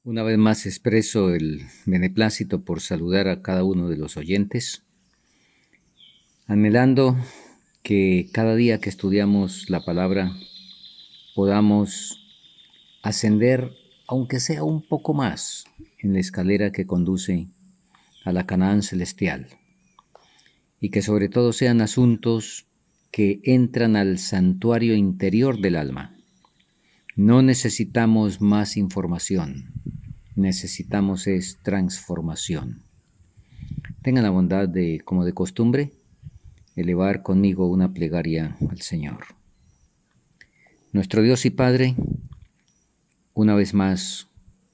Una vez más expreso el beneplácito por saludar a cada uno de los oyentes, anhelando que cada día que estudiamos la palabra podamos ascender, aunque sea un poco más, en la escalera que conduce a la Canaán celestial, y que sobre todo sean asuntos que entran al santuario interior del alma. No necesitamos más información, necesitamos es transformación. Tengan la bondad de, como de costumbre, elevar conmigo una plegaria al Señor. Nuestro Dios y Padre, una vez más,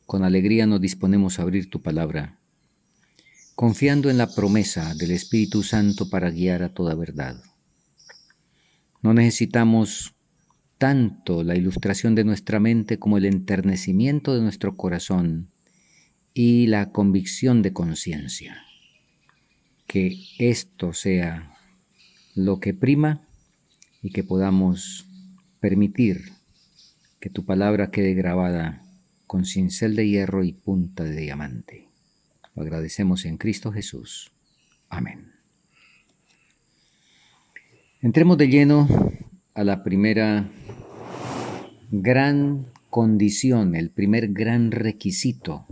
con alegría nos disponemos a abrir tu palabra, confiando en la promesa del Espíritu Santo para guiar a toda verdad. No necesitamos tanto la ilustración de nuestra mente como el enternecimiento de nuestro corazón y la convicción de conciencia. Que esto sea lo que prima y que podamos permitir que tu palabra quede grabada con cincel de hierro y punta de diamante. Lo agradecemos en Cristo Jesús. Amén. Entremos de lleno a la primera gran condición, el primer gran requisito,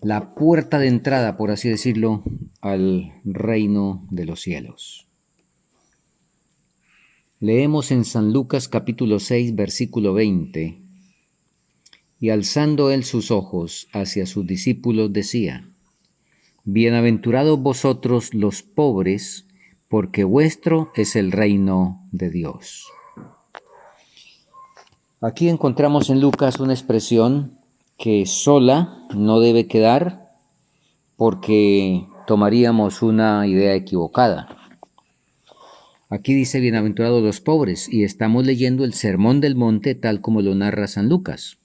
la puerta de entrada, por así decirlo, al reino de los cielos. Leemos en San Lucas capítulo 6, versículo 20, y alzando él sus ojos hacia sus discípulos decía: Bienaventurados vosotros los pobres, porque vuestro es el reino de Dios. Aquí encontramos en Lucas una expresión que sola no debe quedar porque tomaríamos una idea equivocada. Aquí dice bienaventurados los pobres y estamos leyendo el Sermón del Monte tal como lo narra San Lucas.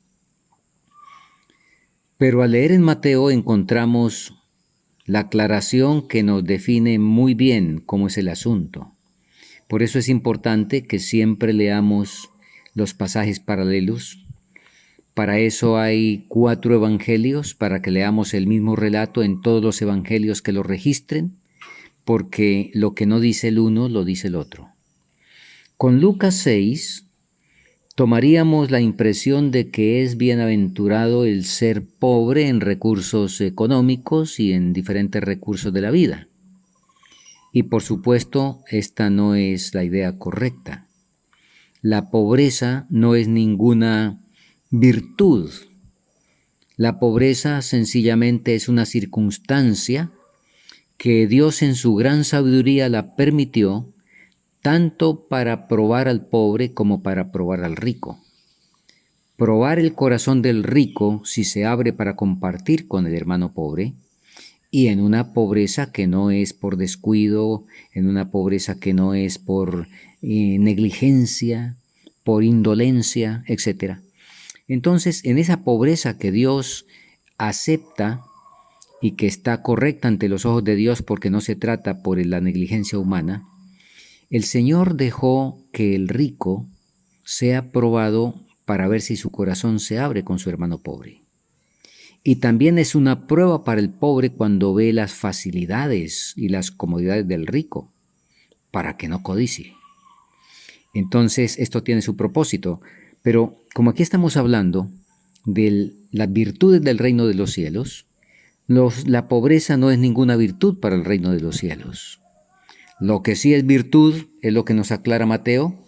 Pero al leer en Mateo encontramos la aclaración que nos define muy bien cómo es el asunto. Por eso es importante que siempre leamos los pasajes paralelos. Para eso hay 4 evangelios, para que leamos el mismo relato en todos los evangelios que lo registren, porque lo que no dice el uno, lo dice el otro. Con Lucas 6, tomaríamos la impresión de que es bienaventurado el ser pobre en recursos económicos y en diferentes recursos de la vida. Y por supuesto, esta no es la idea correcta. La pobreza no es ninguna virtud. La pobreza sencillamente es una circunstancia que Dios en su gran sabiduría la permitió tanto para probar al pobre como para probar al rico. Probar el corazón del rico si se abre para compartir con el hermano pobre, y en una pobreza que no es por descuido, en una pobreza que no es por negligencia, por indolencia, etc. Entonces, en esa pobreza que Dios acepta y que está correcta ante los ojos de Dios porque no se trata por la negligencia humana, el Señor dejó que el rico sea probado para ver si su corazón se abre con su hermano pobre. Y también es una prueba para el pobre cuando ve las facilidades y las comodidades del rico, para que no codicie. Entonces, esto tiene su propósito. Pero como aquí estamos hablando de las virtudes del reino de los cielos, la pobreza no es ninguna virtud para el reino de los cielos. Lo que sí es virtud es lo que nos aclara Mateo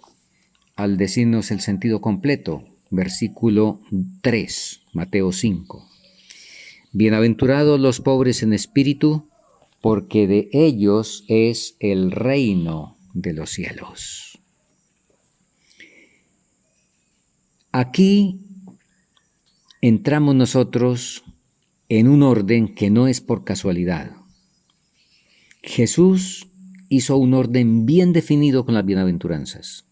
al decirnos el sentido completo. Versículo 3, Mateo 5. Bienaventurados los pobres en espíritu, porque de ellos es el reino de los cielos. Aquí entramos nosotros en un orden que no es por casualidad. Jesús hizo un orden bien definido con las bienaventuranzas.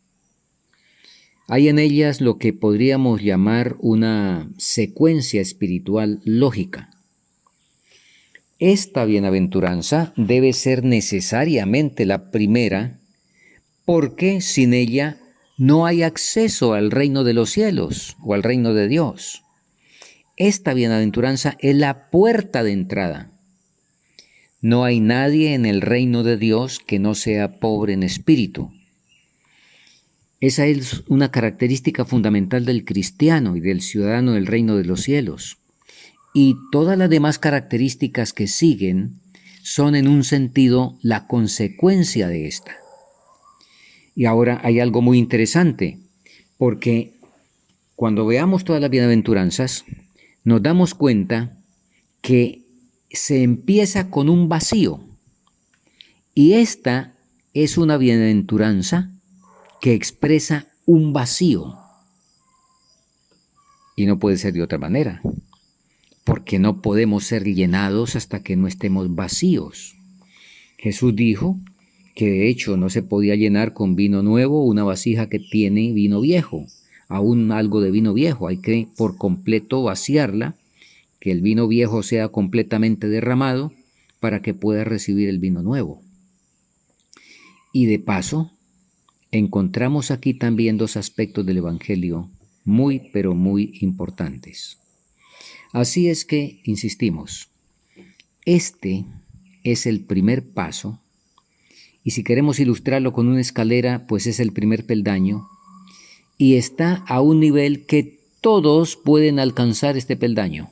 Hay en ellas lo que podríamos llamar una secuencia espiritual lógica. Esta bienaventuranza debe ser necesariamente la primera, porque sin ella no hay acceso al reino de los cielos o al reino de Dios. esta bienaventuranza es la puerta de entrada. No hay nadie en el reino de Dios que no sea pobre en espíritu. Esa es una característica fundamental del cristiano y del ciudadano del reino de los cielos. Y todas las demás características que siguen son en un sentido la consecuencia de esta. Y ahora hay algo muy interesante, porque cuando veamos todas las bienaventuranzas, nos damos cuenta que se empieza con un vacío. Y esta es una bienaventuranza que expresa un vacío. Y no puede ser de otra manera, porque no podemos ser llenados hasta que no estemos vacíos. Jesús dijo que de hecho no se podía llenar con vino nuevo una vasija que tiene vino viejo, aún algo de vino viejo. Hay que por completo vaciarla, que el vino viejo sea completamente derramado para que pueda recibir el vino nuevo. Y de paso, encontramos aquí también dos aspectos del Evangelio muy, pero muy importantes. Así es que, insistimos, este es el primer paso, y si queremos ilustrarlo con una escalera, pues es el primer peldaño, y está a un nivel que todos pueden alcanzar este peldaño.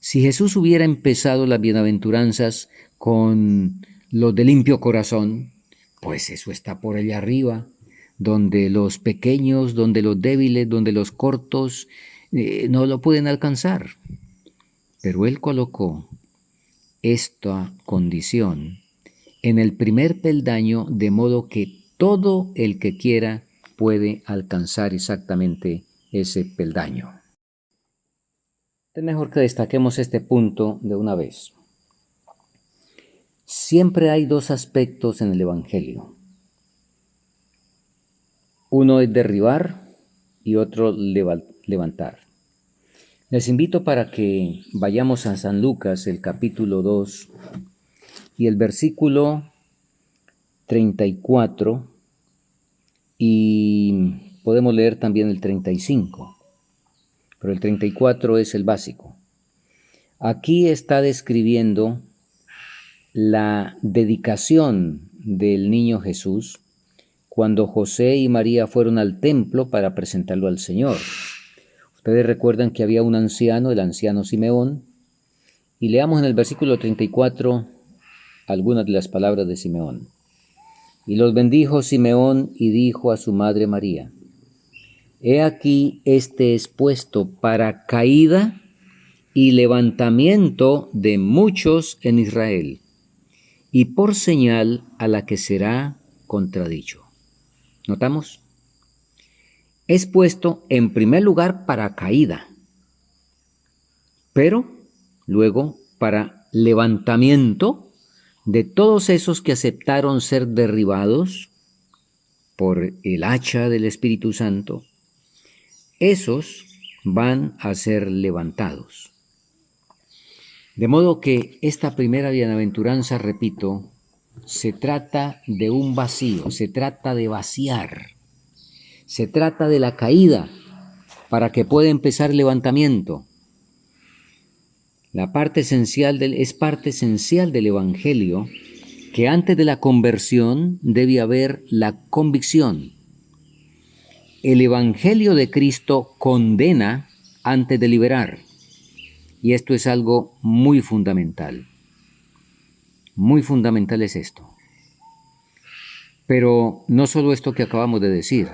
Si Jesús hubiera empezado las bienaventuranzas con los de limpio corazón, pues eso está por allá arriba, donde los pequeños, donde los débiles, donde los cortos no lo pueden alcanzar. Pero Él colocó esta condición en el primer peldaño, de modo que todo el que quiera puede alcanzar exactamente ese peldaño. Es mejor que destaquemos este punto de una vez. Siempre hay dos aspectos en el Evangelio. Uno es derribar y otro levantar. Les invito para que vayamos a San Lucas, el capítulo 2, y el versículo 34, y podemos leer también el 35, pero el 34 es el básico. Aquí está describiendo la dedicación del niño Jesús cuando José y María fueron al templo para presentarlo al Señor. Ustedes recuerdan que había un anciano, el anciano Simeón, y leamos en el versículo 34 algunas de las palabras de Simeón. Y los bendijo Simeón y dijo a su madre María: He aquí este es puesto para caída y levantamiento de muchos en Israel, y por señal a la que será contradicho. ¿Notamos? Es puesto en primer lugar para caída, pero luego para levantamiento de todos esos que aceptaron ser derribados por el hacha del Espíritu Santo. Esos van a ser levantados. De modo que esta primera bienaventuranza, repito, se trata de un vacío, se trata de vaciar, se trata de la caída para que pueda empezar el levantamiento. Es parte esencial del Evangelio que antes de la conversión debe haber la convicción. El Evangelio de Cristo condena antes de liberar. Y esto es algo muy fundamental. Muy fundamental es esto. Pero no solo esto que acabamos de decir.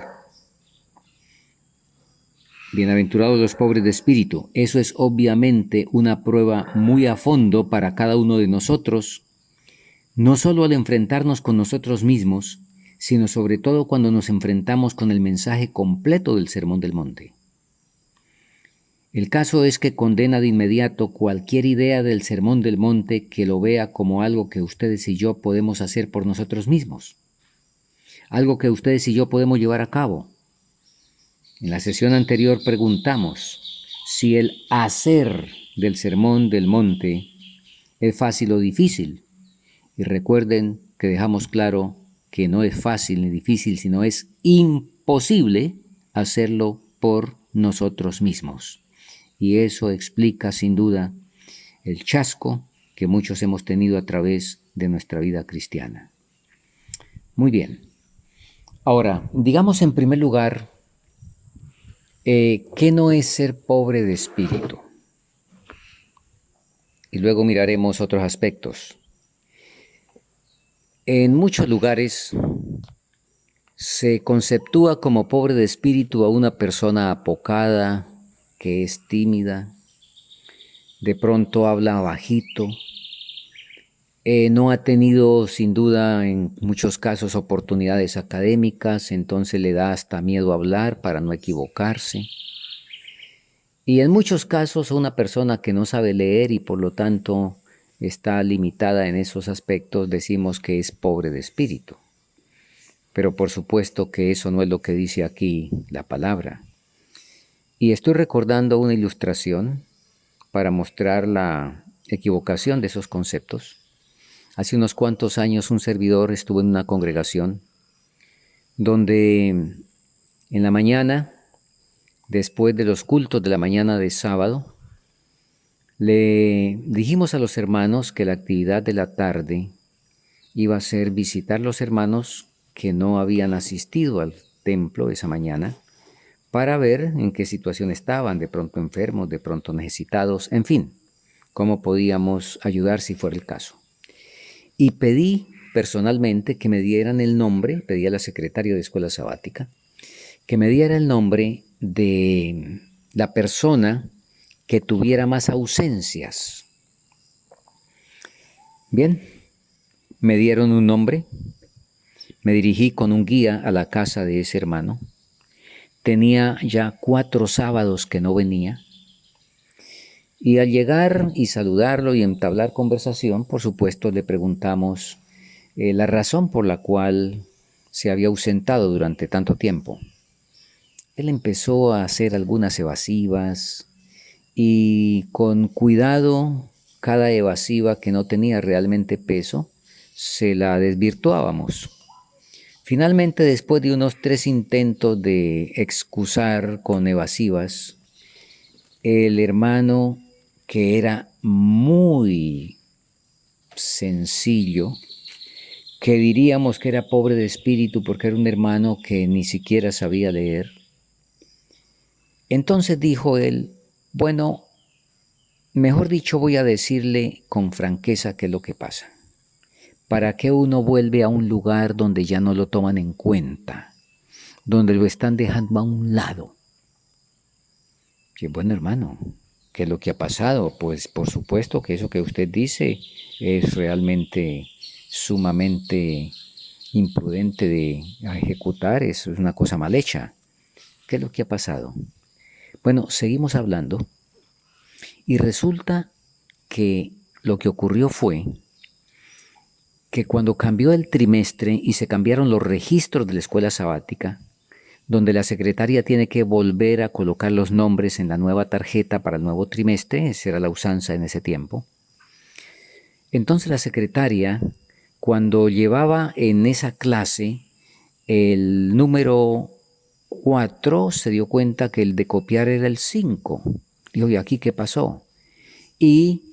Bienaventurados los pobres de espíritu. Eso es obviamente una prueba muy a fondo para cada uno de nosotros, no solo al enfrentarnos con nosotros mismos, sino sobre todo cuando nos enfrentamos con el mensaje completo del Sermón del Monte. El caso es que condena de inmediato cualquier idea del Sermón del Monte que lo vea como algo que ustedes y yo podemos hacer por nosotros mismos, algo que ustedes y yo podemos llevar a cabo. En la sesión anterior preguntamos si el hacer del Sermón del Monte es fácil o difícil. Y recuerden que dejamos claro que no es fácil ni difícil, sino es imposible hacerlo por nosotros mismos. y eso explica sin duda el chasco que muchos hemos tenido a través de nuestra vida cristiana. Muy bien. Ahora, digamos en primer lugar, ¿qué no es ser pobre de espíritu? Y luego miraremos otros aspectos. En muchos lugares se conceptúa como pobre de espíritu a una persona apocada, que es tímida, de pronto habla bajito, no ha tenido sin duda en muchos casos oportunidades académicas, entonces le da hasta miedo hablar para no equivocarse. Y en muchos casos a una persona que no sabe leer y por lo tanto está limitada en esos aspectos, decimos que es pobre de espíritu. Pero por supuesto que eso no es lo que dice aquí la palabra. Y estoy recordando una ilustración para mostrar la equivocación de esos conceptos. Hace unos cuantos años un servidor estuvo en una congregación donde en la mañana, después de los cultos de la mañana de sábado, le dijimos a los hermanos que la actividad de la tarde iba a ser visitar los hermanos que no habían asistido al templo esa mañana para ver en qué situación estaban, de pronto enfermos, de pronto necesitados, en fin, cómo podíamos ayudar si fuera el caso. Y pedí personalmente que me dieran el nombre, pedí a la secretaria de escuela sabática, que me diera el nombre de la persona que tuviera más ausencias. Bien, me dieron un nombre, me dirigí con un guía a la casa de ese hermano. Tenía ya 4 sábados que no venía. Y al llegar y saludarlo y entablar conversación, por supuesto le preguntamos la razón por la cual se había ausentado durante tanto tiempo. Él empezó a hacer algunas evasivas y con cuidado cada evasiva que no tenía realmente peso, se la desvirtuábamos. Finalmente, después de unos 3 intentos de excusar con evasivas, el hermano, que era muy sencillo, que diríamos que era pobre de espíritu porque era un hermano que ni siquiera sabía leer, entonces dijo él, bueno, mejor dicho, voy a decirle con franqueza qué es lo que pasa. ¿Para qué uno vuelve a un lugar donde ya no lo toman en cuenta, donde lo están dejando a un lado? Sí, bueno, hermano, ¿qué es lo que ha pasado? Pues por supuesto que eso que usted dice es realmente sumamente imprudente de ejecutar, es una cosa mal hecha. ¿Qué es lo que ha pasado? Bueno, seguimos hablando y resulta que lo que ocurrió fue que cuando cambió el trimestre y se cambiaron los registros de la escuela sabática, donde la secretaria tiene que volver a colocar los nombres en la nueva tarjeta para el nuevo trimestre, esa era la usanza en ese tiempo. Entonces la secretaria, cuando llevaba en esa clase el número 4, se dio cuenta que el de copiar era el 5. Dijo, ¿y aquí qué pasó? Y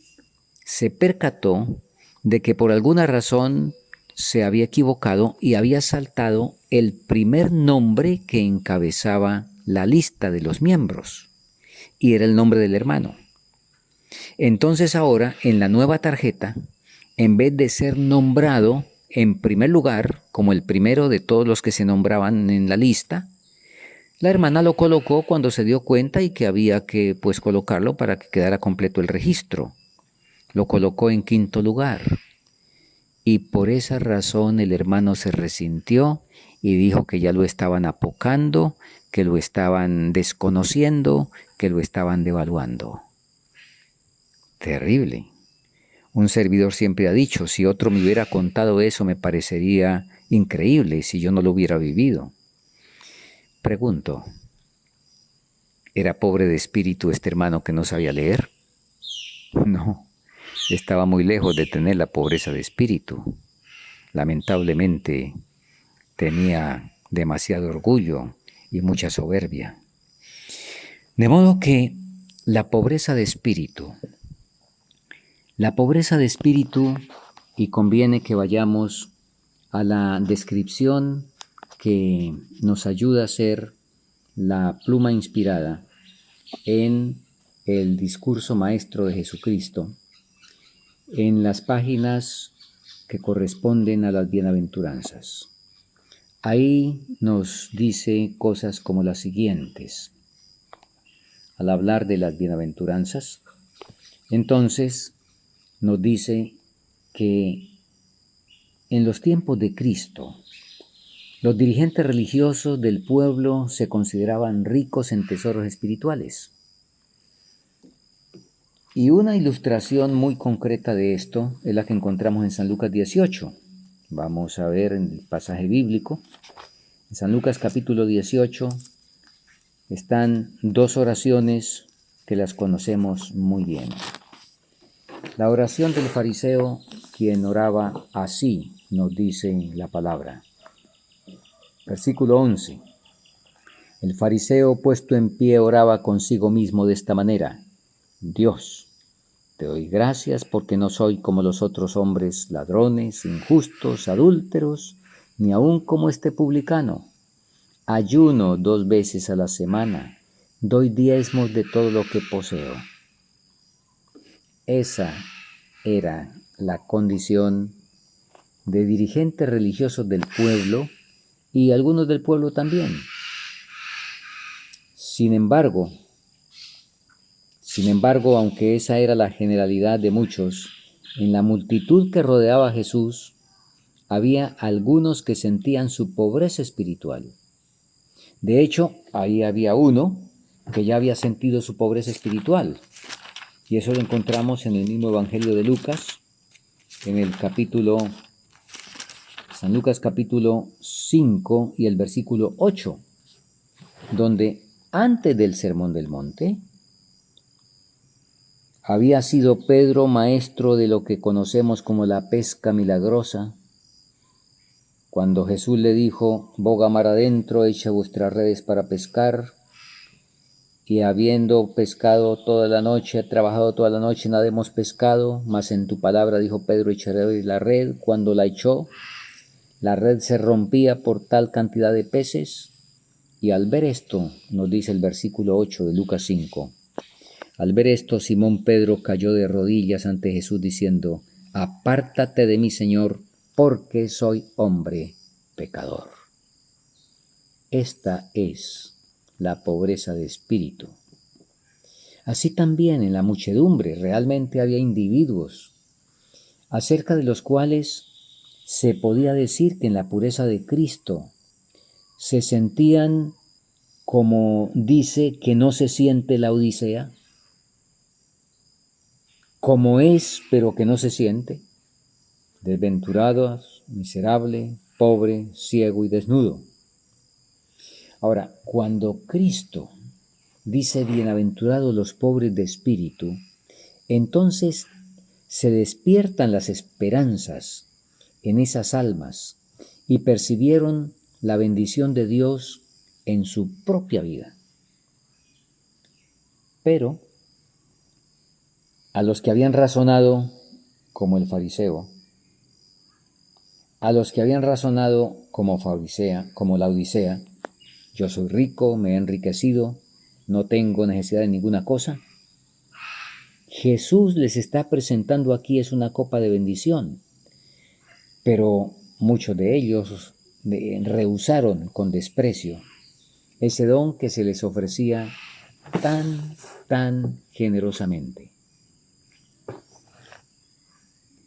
se percató de que por alguna razón se había equivocado y había saltado el primer nombre que encabezaba la lista de los miembros, y era el nombre del hermano. Entonces ahora, en la nueva tarjeta, en vez de ser nombrado en primer lugar, como el primero de todos los que se nombraban en la lista, la hermana lo colocó cuando se dio cuenta y que había que colocarlo para que quedara completo el registro. Lo colocó en 5º lugar. Y por esa razón el hermano se resintió y dijo que ya lo estaban apocando, que lo estaban desconociendo, que lo estaban devaluando. Terrible. Un servidor siempre ha dicho, si otro me hubiera contado eso me parecería increíble si yo no lo hubiera vivido. Pregunto, ¿era pobre de espíritu este hermano que no sabía leer? No, estaba muy lejos de tener la pobreza de espíritu. Lamentablemente tenía demasiado orgullo y mucha soberbia. De modo que La pobreza de espíritu. La pobreza de espíritu, y conviene que vayamos a la descripción que nos ayuda a hacer la pluma inspirada en el discurso maestro de Jesucristo, en las páginas que corresponden a las bienaventuranzas. Ahí nos dice cosas como las siguientes. Al hablar de las bienaventuranzas, entonces nos dice que en los tiempos de Cristo, los dirigentes religiosos del pueblo se consideraban ricos en tesoros espirituales. Y una ilustración muy concreta de esto es la que encontramos en San Lucas 18. Vamos a ver en el pasaje bíblico. En San Lucas capítulo 18 están dos oraciones que las conocemos muy bien. La oración del fariseo, quien oraba así, nos dice la palabra. Versículo 11. El fariseo puesto en pie oraba consigo mismo de esta manera: Dios, te doy gracias porque no soy como los otros hombres, ladrones, injustos, adúlteros, ni aun como este publicano. Ayuno 2 veces a la semana, doy diezmos de todo lo que poseo. Esa era la condición de dirigentes religiosos del pueblo y algunos del pueblo también. Sin embargo, aunque esa era la generalidad de muchos, en la multitud que rodeaba a Jesús había algunos que sentían su pobreza espiritual. De hecho, ahí había uno que ya había sentido su pobreza espiritual. Y eso lo encontramos en el mismo Evangelio de Lucas, en el San Lucas capítulo 5 y el versículo 8, donde antes del Sermón del Monte había sido Pedro maestro de lo que conocemos como la pesca milagrosa, cuando Jesús le dijo: boga mar adentro, echa vuestras redes para pescar. Y habiendo pescado toda la noche, trabajado toda la noche, nada hemos pescado, mas en tu palabra, dijo Pedro, echaré hoy la red. Cuando la echó, la red se rompía por tal cantidad de peces. Y al ver esto, nos dice el versículo 8 de Lucas 5, al ver esto, Simón Pedro cayó de rodillas ante Jesús diciendo: apártate de mí, Señor, porque soy hombre pecador. Esta es la pobreza de espíritu. Así también en la muchedumbre realmente había individuos acerca de los cuales se podía decir que en la pureza de Cristo se sentían, como dice, que no se siente la Odisea, como es, pero que no se siente, desventurados, miserable, pobre, ciego y desnudo. Ahora, cuando Cristo dice bienaventurados los pobres de espíritu, entonces se despiertan las esperanzas en esas almas y percibieron la bendición de Dios en su propia vida. Pero a los que habían razonado como el fariseo, a los que habían razonado como la Odisea, yo soy rico, me he enriquecido, no tengo necesidad de ninguna cosa, Jesús les está presentando aquí es una copa de bendición, pero muchos de ellos rehusaron con desprecio ese don que se les ofrecía tan generosamente.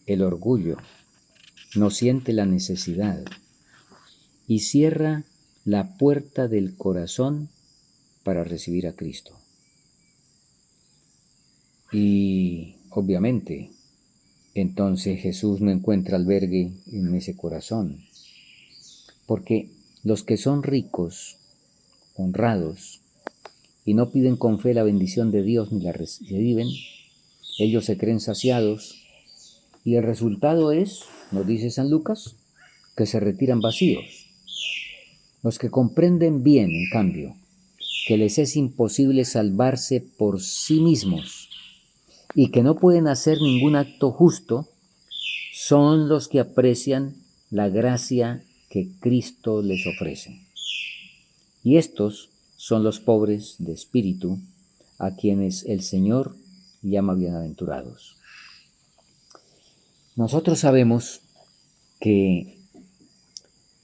El orgullo no siente la necesidad y cierra la puerta del corazón para recibir a Cristo. Y obviamente, entonces Jesús no encuentra albergue en ese corazón, porque los que son ricos, honrados, y no piden con fe la bendición de Dios ni la reciben, ellos se creen saciados, y el resultado es, nos dice San Lucas, que se retiran vacíos. Los que comprenden bien, en cambio, que les es imposible salvarse por sí mismos y que no pueden hacer ningún acto justo, son los que aprecian la gracia que Cristo les ofrece. Y estos son los pobres de espíritu, a quienes el Señor llama bienaventurados. Nosotros sabemos que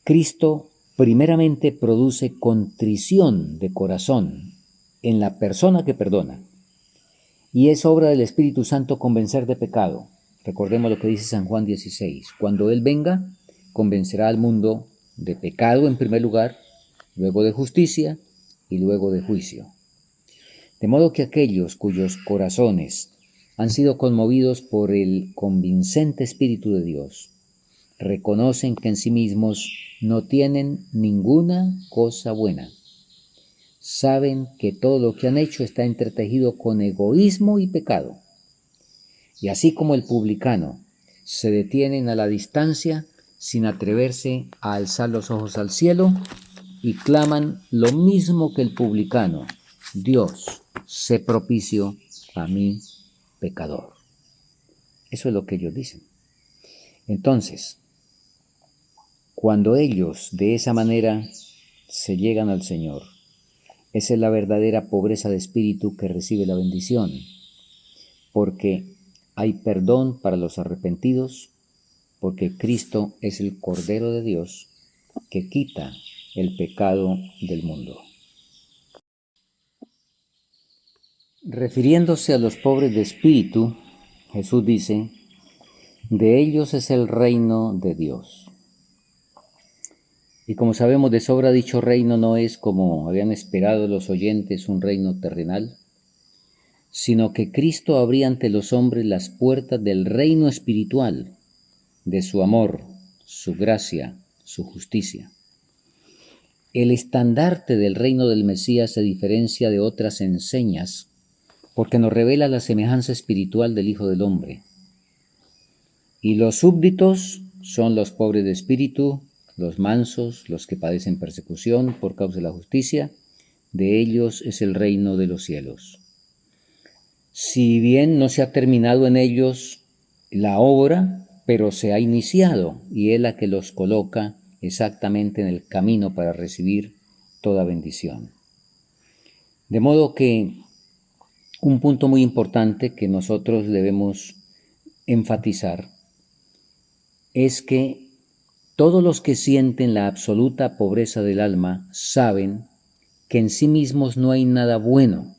Cristo primeramente produce contrición de corazón en la persona que perdona, y es obra del Espíritu Santo convencer de pecado. Recordemos lo que dice San Juan 16. Cuando Él venga, convencerá al mundo de pecado en primer lugar, luego de justicia y luego de juicio. De modo que aquellos cuyos corazones han sido conmovidos por el convincente Espíritu de Dios, reconocen que en sí mismos no tienen ninguna cosa buena. Saben que todo lo que han hecho está entretejido con egoísmo y pecado. Y así como el publicano, se detienen a la distancia sin atreverse a alzar los ojos al cielo y claman lo mismo que el publicano: Dios, sé propicio a mí, pecador. Eso es lo que ellos dicen. Entonces, cuando ellos de esa manera se llegan al Señor, esa es la verdadera pobreza de espíritu que recibe la bendición, porque hay perdón para los arrepentidos, porque Cristo es el Cordero de Dios que quita el pecado del mundo. Refiriéndose a los pobres de espíritu, Jesús dice: de ellos es el reino de Dios. Y como sabemos de sobra, dicho reino no es, como habían esperado los oyentes, un reino terrenal, sino que Cristo abría ante los hombres las puertas del reino espiritual, de su amor, su gracia, su justicia. El estandarte del reino del Mesías se diferencia de otras enseñas porque nos revela la semejanza espiritual del Hijo del Hombre. Y los súbditos son los pobres de espíritu, los mansos, los que padecen persecución por causa de la justicia. De ellos es el reino de los cielos. Si bien no se ha terminado en ellos la obra, pero se ha iniciado, y es la que los coloca exactamente en el camino para recibir toda bendición. De modo que un punto muy importante que nosotros debemos enfatizar es que todos los que sienten la absoluta pobreza del alma saben que en sí mismos no hay nada bueno,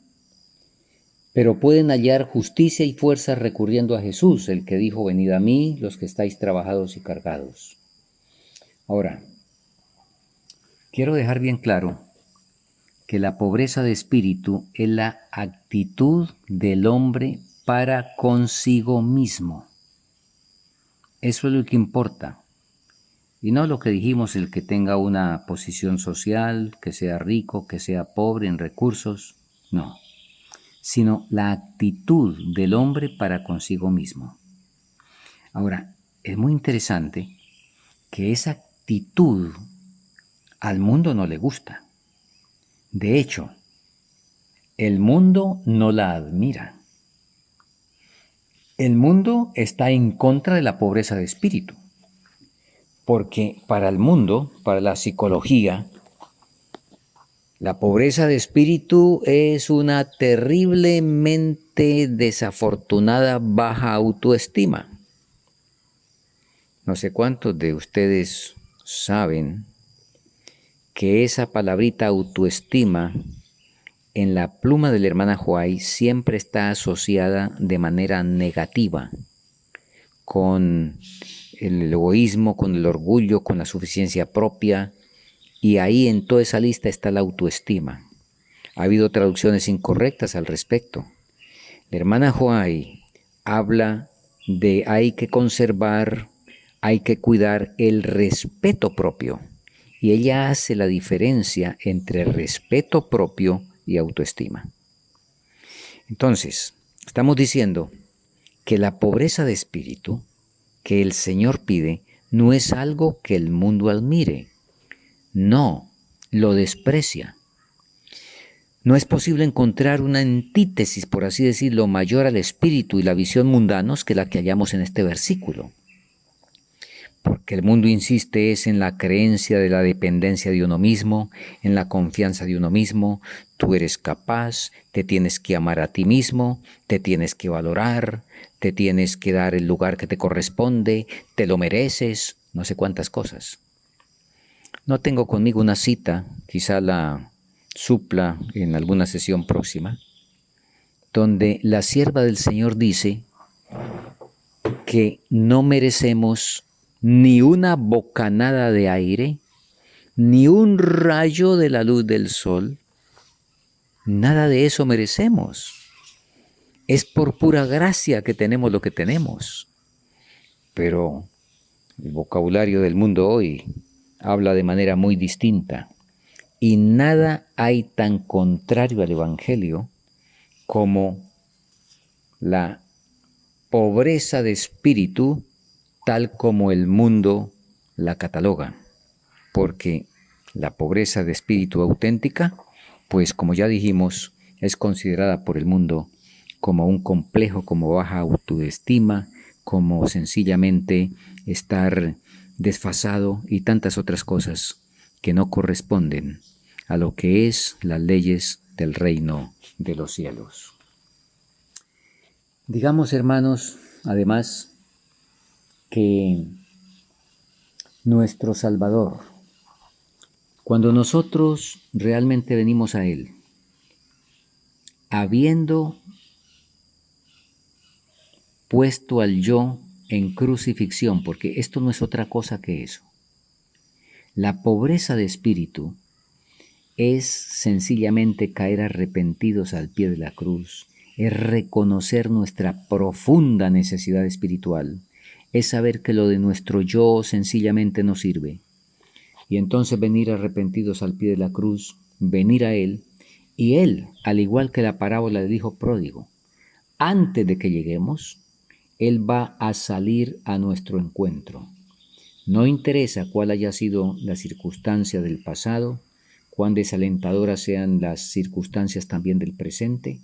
pero pueden hallar justicia y fuerza recurriendo a Jesús, el que dijo: venid a mí los que estáis trabajados y cargados. Ahora, quiero dejar bien claro que la pobreza de espíritu es la actitud del hombre para consigo mismo. Eso es lo que importa. Y no lo que dijimos, el que tenga una posición social, que sea rico, que sea pobre en recursos, no, sino la actitud del hombre para consigo mismo. Ahora, es muy interesante que esa actitud al mundo no le gusta. De hecho, el mundo no la admira. El mundo está en contra de la pobreza de espíritu, porque para el mundo, para la psicología, la pobreza de espíritu es una terriblemente desafortunada baja autoestima. No sé cuántos de ustedes saben que esa palabrita autoestima en la pluma de la hermana Huay siempre está asociada de manera negativa con el egoísmo, con el orgullo, con la suficiencia propia, y ahí en toda esa lista está la autoestima. Ha habido traducciones incorrectas al respecto. La hermana Huay habla de hay que conservar, hay que cuidar el respeto propio, y ella hace la diferencia entre respeto propio y autoestima. Entonces, estamos diciendo que la pobreza de espíritu que el Señor pide no es algo que el mundo admire, no, lo desprecia. No es posible encontrar una antítesis, por así decirlo, mayor al espíritu y la visión mundanos que la que hallamos en este versículo. Porque el mundo insiste es en la creencia de la dependencia de uno mismo, en la confianza de uno mismo. Tú eres capaz, te tienes que amar a ti mismo, te tienes que valorar, te tienes que dar el lugar que te corresponde, te lo mereces, no sé cuántas cosas. No tengo conmigo una cita, quizá la supla en alguna sesión próxima, donde la sierva del Señor dice que no merecemos ni una bocanada de aire, ni un rayo de la luz del sol. Nada de eso merecemos. Es por pura gracia que tenemos lo que tenemos. Pero el vocabulario del mundo hoy habla de manera muy distinta. Y nada hay tan contrario al Evangelio como la pobreza de espíritu tal como el mundo la cataloga. Porque la pobreza de espíritu auténtica, pues como ya dijimos, es considerada por el mundo como un complejo, como baja autoestima, como sencillamente estar desfasado y tantas otras cosas que no corresponden a lo que es las leyes del reino de los cielos. Digamos, hermanos, además, que nuestro Salvador, cuando nosotros realmente venimos a Él, habiendo puesto al yo en crucifixión, porque esto no es otra cosa que eso. La pobreza de espíritu es sencillamente caer arrepentidos al pie de la cruz, es reconocer nuestra profunda necesidad espiritual, es saber que lo de nuestro yo sencillamente no sirve. Y entonces venir arrepentidos al pie de la cruz, venir a Él, y Él, al igual que la parábola del hijo pródigo, antes de que lleguemos, Él va a salir a nuestro encuentro. No interesa cuál haya sido la circunstancia del pasado, cuán desalentadoras sean las circunstancias también del presente.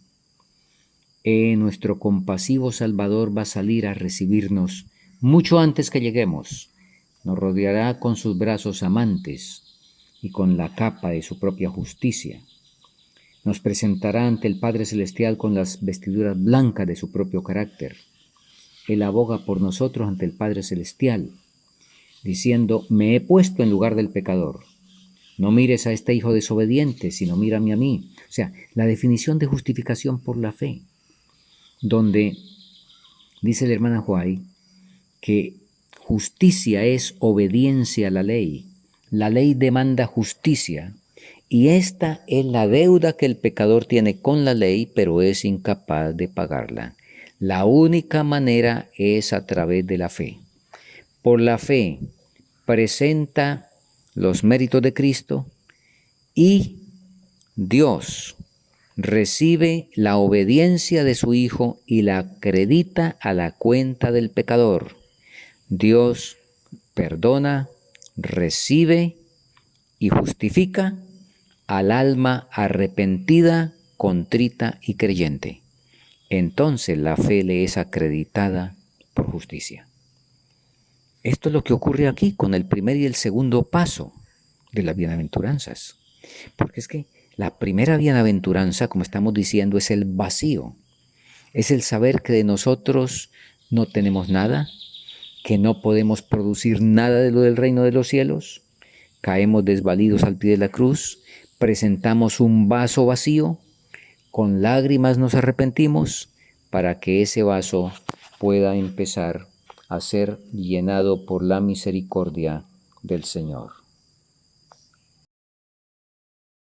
Nuestro compasivo Salvador va a salir a recibirnos mucho antes que lleguemos. Nos rodeará con sus brazos amantes y con la capa de su propia justicia. Nos presentará ante el Padre Celestial con las vestiduras blancas de su propio carácter. Él aboga por nosotros ante el Padre Celestial, diciendo: me he puesto en lugar del pecador. No mires a este hijo desobediente, sino mírame a mí. O sea, la definición de justificación por la fe, donde dice la hermana Huay que justicia es obediencia a la ley. La ley demanda justicia y esta es la deuda que el pecador tiene con la ley, pero es incapaz de pagarla. La única manera es a través de la fe. Por la fe presenta los méritos de Cristo y Dios recibe la obediencia de su Hijo y la acredita a la cuenta del pecador. Dios perdona, recibe y justifica al alma arrepentida, contrita y creyente. Entonces la fe le es acreditada por justicia. Esto es lo que ocurre aquí con el primer y el segundo paso de las bienaventuranzas. Porque es que la primera bienaventuranza, como estamos diciendo, es el vacío. Es el saber que de nosotros no tenemos nada, que no podemos producir nada de lo del reino de los cielos. Caemos desvalidos al pie de la cruz, presentamos un vaso vacío, con lágrimas nos arrepentimos para que ese vaso pueda empezar a ser llenado por la misericordia del Señor.